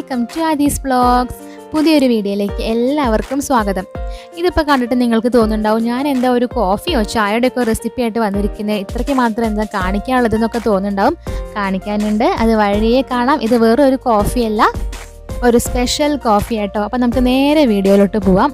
Welcome to Aadhi's vlogs. പുതിയൊരു വീഡിയോയിലേക്ക് എല്ലാവർക്കും സ്വാഗതം. ഇതിപ്പോൾ കണ്ടിട്ട് നിങ്ങൾക്ക് തോന്നുന്നുണ്ടാവും ഞാൻ എന്താ ഒരു കോഫിയോ ചായയുടെ ഒക്കെ റെസിപ്പി ആയിട്ട് വന്നിരിക്കുന്നത്, ഇത്രയ്ക്ക് മാത്രം എന്താ കാണിക്കാനുള്ളതെന്നൊക്കെ തോന്നുന്നുണ്ടാവും. കാണിക്കാനുണ്ട്, അത് വഴിയേ കാണാം. ഇത് വേറെ ഒരു കോഫിയല്ല, ഒരു സ്പെഷ്യൽ കോഫി ആട്ടോ. അപ്പോൾ നമുക്ക് നേരെ വീഡിയോയിലോട്ട് പോവാം.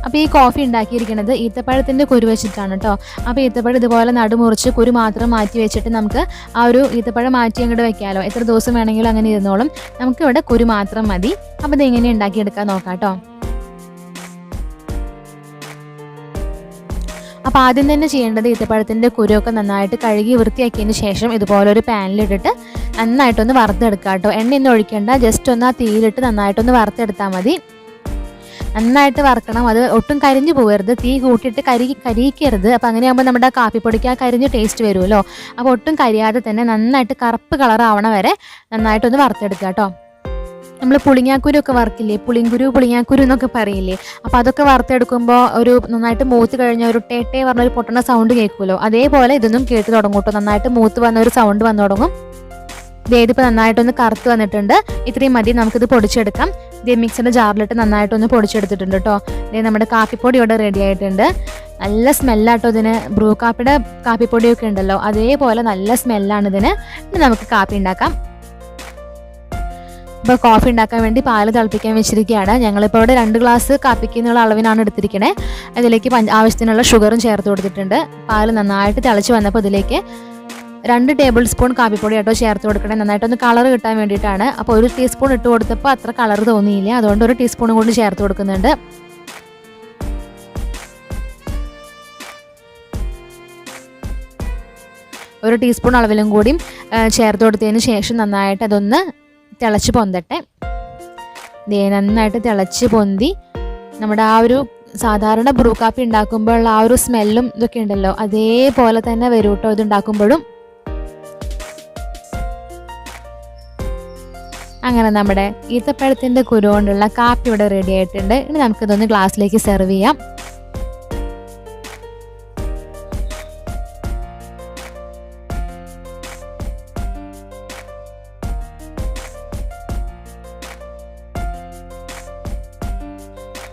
അപ്പോൾ ഈ കോഫി ഉണ്ടാക്കിയിരിക്കുന്നത് ഈത്തപ്പഴത്തിൻ്റെ കുരു വെച്ചിട്ടാണ് കേട്ടോ. അപ്പോൾ ഈത്തപ്പഴം ഇതുപോലെ നടുമുറിച്ച് കുരു മാത്രം മാറ്റി വെച്ചിട്ട് നമുക്ക് ആ ഒരു ഈത്തപ്പഴം മാറ്റി അങ്ങോട്ട് വെക്കാമല്ലോ. എത്ര ദിവസം വേണമെങ്കിലും അങ്ങനെ ഇരുന്നോളും. നമുക്കിവിടെ കുരു മാത്രം മതി. അപ്പോൾ ഇത് എങ്ങനെ ഉണ്ടാക്കിയെടുക്കാൻ നോക്കാം കേട്ടോ. അപ്പോൾ ആദ്യം തന്നെ ചെയ്യേണ്ടത് ഈത്തപ്പഴത്തിൻ്റെ കുരുവൊക്കെ നന്നായിട്ട് കഴുകി വൃത്തിയാക്കിയതിന് ശേഷം ഇതുപോലൊരു പാനിലിട്ടിട്ട് നന്നായിട്ടൊന്ന് വറുത്തെടുക്കുക കേട്ടോ. എണ്ണയൊന്നും ഒഴിക്കേണ്ട, ജസ്റ്റ് ഒന്ന് ആ തീയിലിട്ട് നന്നായിട്ടൊന്ന് വറുത്തെടുത്താൽ മതി. നന്നായിട്ട് വറുക്കണം, അത് ഒട്ടും കരിഞ്ഞു പോകരുത്. തീ കൂട്ടിയിട്ട് കരിയിക്കരുത്. അപ്പോൾ അങ്ങനെയാകുമ്പോൾ നമ്മുടെ കാപ്പിപ്പൊടിക്ക് ആ കരിഞ്ഞ് ടേസ്റ്റ് വരുമല്ലോ. അപ്പോൾ ഒട്ടും കരിയാതെ തന്നെ നന്നായിട്ട് കറുപ്പ് കളറാവണ വരെ നന്നായിട്ടൊന്ന് വറുത്തെടുക്കുക കേട്ടോ. നമ്മൾ പുളിങ്ങാക്കുരു ഒക്കെ വറുക്കില്ലേ, പുളിങ്ങാക്കുരു എന്നൊക്കെ പറയില്ലേ. അപ്പോൾ അതൊക്കെ വറുത്തെടുക്കുമ്പോൾ ഒരു നന്നായിട്ട് മൂത്ത് കഴിഞ്ഞ ഒരു ടേട്ടേ പറഞ്ഞൊരു പൊട്ടണ സൗണ്ട് കേൾക്കുമല്ലോ. അതേപോലെ ഇതൊന്നും കേട്ട് തുടങ്ങും കേട്ടോ. നന്നായിട്ട് മൂത്ത് വന്ന ഒരു സൗണ്ട് വന്നു തുടങ്ങും. ഇതിപ്പോൾ നന്നായിട്ടൊന്ന് കറുത്ത് വന്നിട്ടുണ്ട്. ഇത്രയും മതി, നമുക്കിത് പൊടിച്ചെടുക്കാം. ഇത് മിക്സിയുടെ ജാറിലിട്ട് നന്നായിട്ടൊന്ന് പൊടിച്ചെടുത്തിട്ടുണ്ട് കേട്ടോ. ഇത് നമ്മുടെ കാപ്പിപ്പൊടി ഇവിടെ റെഡി ആയിട്ടുണ്ട്. നല്ല സ്മെല്ലാട്ടോ ഇതിന്. ബ്രൂ കാപ്പിയുടെ കാപ്പിപ്പൊടിയൊക്കെ ഉണ്ടല്ലോ, അതേപോലെ നല്ല സ്മെല്ലാണ് ഇതിന്. ഇനി നമുക്ക് കാപ്പി ഉണ്ടാക്കാം. ഇപ്പോൾ കോഫി ഉണ്ടാക്കാൻ വേണ്ടി പാല് തിളപ്പിക്കാൻ വെച്ചിരിക്കുകയാണ്. ഞങ്ങളിപ്പോൾ ഇവിടെ 2 ഗ്ലാസ് കാപ്പിക്ക് എന്നുള്ള അളവിനാണ് എടുത്തിരിക്കണേ. അതിലേക്ക് ആവശ്യത്തിനുള്ള ഷുഗറും ചേർത്ത് കൊടുത്തിട്ടുണ്ട്. പാല് നന്നായിട്ട് തിളച്ച് വന്നപ്പോൾ ഇതിലേക്ക് 2 ടേബിൾ സ്പൂൺ കാപ്പിപ്പൊടി ആട്ടോ ചേർത്ത് കൊടുക്കണേ. നന്നായിട്ടൊന്ന് കളർ കിട്ടാൻ വേണ്ടിയിട്ടാണ്. അപ്പോൾ 1 ടീസ്പൂൺ ഇട്ട് കൊടുത്തപ്പോൾ അത്ര കളർ തോന്നിയില്ല, അതുകൊണ്ട് 1 ടീസ്പൂണും കൊണ്ട് ചേർത്ത് കൊടുക്കുന്നുണ്ട്. ഒരു ടീസ്പൂൺ അളവിലും കൂടിയും ചേർത്ത് കൊടുത്തതിന് ശേഷം നന്നായിട്ട് അതൊന്ന് തിളച്ച് പൊന്തട്ടെ. നന്നായിട്ട് തിളച്ച് പൊന്തി നമ്മുടെ ആ ഒരു സാധാരണ ബ്രൂ കാപ്പി ഉണ്ടാക്കുമ്പോൾ ആ ഒരു സ്മെല്ലും ഇതൊക്കെ ഉണ്ടല്ലോ, അതേപോലെ തന്നെ വരും കേട്ടോ ഇത് ഉണ്ടാക്കുമ്പോഴും. അങ്ങനെ നമ്മുടെ ഈത്തപ്പഴത്തിൻ്റെ കുരു കൊണ്ടുള്ള കാപ്പി ഇവിടെ റെഡി ആയിട്ടുണ്ട്. ഇനി നമുക്കിതൊന്ന് ഗ്ലാസ്സിലേക്ക് സെർവ് ചെയ്യാം.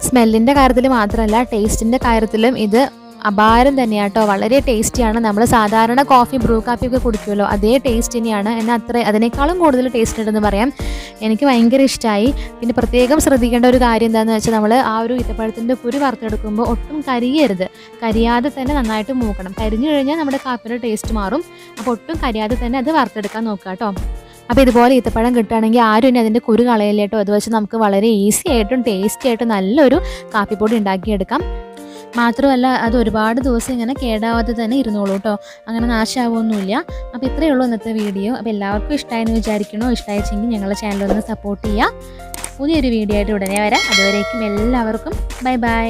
സ്മെല്ലിൻ്റെ കാര്യത്തിൽ മാത്രമല്ല, ടേസ്റ്റിൻ്റെ കാര്യത്തിലും ഇത് അപാരം തന്നെയാട്ടോ. വളരെ ടേസ്റ്റിയാണ്. നമ്മൾ സാധാരണ കോഫി ബ്രൂ കാപ്പിയൊക്കെ കുടിക്കുമല്ലോ, അതേ ടേസ്റ്റ് തന്നെയാണ്. എന്നാൽ അതിനേക്കാളും കൂടുതൽ ടേസ്റ്റ് ഉണ്ടെന്ന് പറയാം. എനിക്ക് ഭയങ്കര ഇഷ്ടമായി. പിന്നെ പ്രത്യേകം ശ്രദ്ധിക്കേണ്ട ഒരു കാര്യം എന്താണെന്ന് വെച്ചാൽ, നമ്മൾ ആ ഒരു ഈത്തപ്പഴത്തിൻ്റെ കുരു വറുത്തെടുക്കുമ്പോൾ ഒട്ടും കരിയരുത്. കരിയാതെ തന്നെ നന്നായിട്ട് മൂക്കണം. കരിഞ്ഞു കഴിഞ്ഞാൽ നമ്മുടെ കാപ്പിയുടെ ടേസ്റ്റ് മാറും. അപ്പോൾ ഒട്ടും കരിയാതെ തന്നെ അത് വറുത്തെടുക്കാൻ നോക്കുക കേട്ടോ. അപ്പോൾ ഇതുപോലെ ഈത്തപ്പഴം കിട്ടുകയാണെങ്കിൽ ആരും ഇനി അതിൻ്റെ കുരു കളയില്ല കേട്ടോ. അത് വെച്ച് നമുക്ക് വളരെ ഈസി ആയിട്ടും ടേസ്റ്റി ആയിട്ടും നല്ലൊരു കാപ്പിപ്പൊടി ഉണ്ടാക്കിയെടുക്കാം. മാത്രമല്ല അത് ഒരുപാട് ദിവസം ഇങ്ങനെ കേടാവാതെ തന്നെ ഇരുന്നോളൂ കേട്ടോ. അങ്ങനെ നാശമാവൊന്നുമില്ല. അപ്പോൾ ഇത്രയേ ഉള്ളൂ ഇന്നത്തെ വീഡിയോ. അപ്പോൾ എല്ലാവർക്കും ഇഷ്ടമായെന്ന് വിചാരിക്കണോ? ഇഷ്ടമായിച്ചെങ്കിൽ ഞങ്ങളുടെ ചാനലൊന്ന് സപ്പോർട്ട് ചെയ്യുക. പുതിയൊരു വീഡിയോ ആയിട്ട് ഉടനെ വരാം. അതുവരേക്കും എല്ലാവർക്കും ബൈ ബൈ.